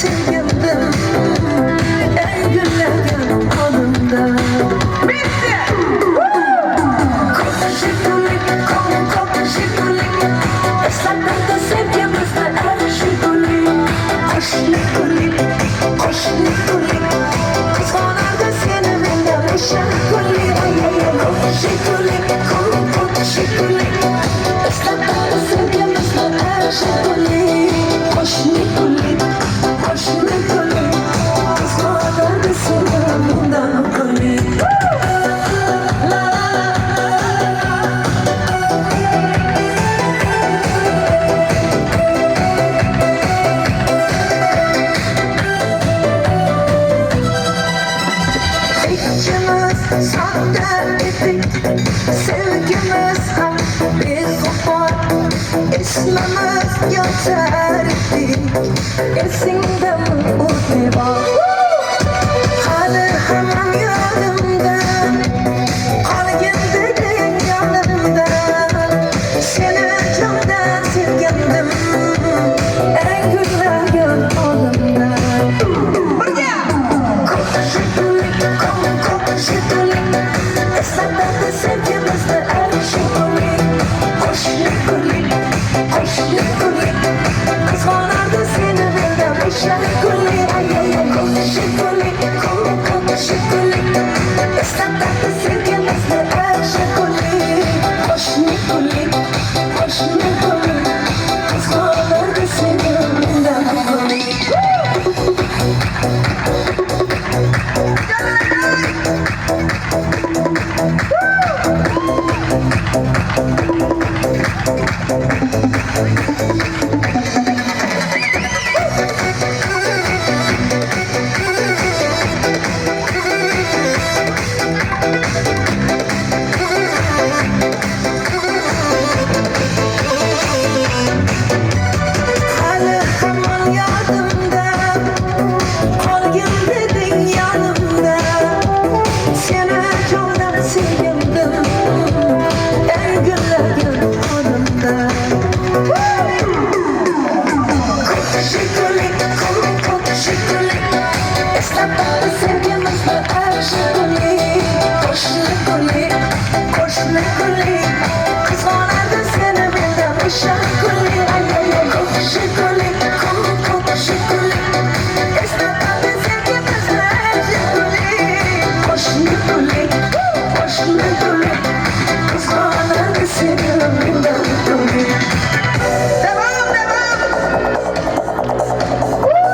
sevgimdim en gülleyen anımda. Bitti! Kokla şikulik, kokla şikulik, ıslatmakta sevgimizle her şikulik. Koş nikulik, koş nikulik, kıskanır da seni benden uşak kulik. Kokla şikulik, kokla şikulik, ıslatmakta sevgimizle her şikulik. Koş nikulik, koş nikulik, kıskanır da seni benden kulik. İçimiz sahte idik, sevgimiz hak biz ufak, ismimiz yeter idik. Esinde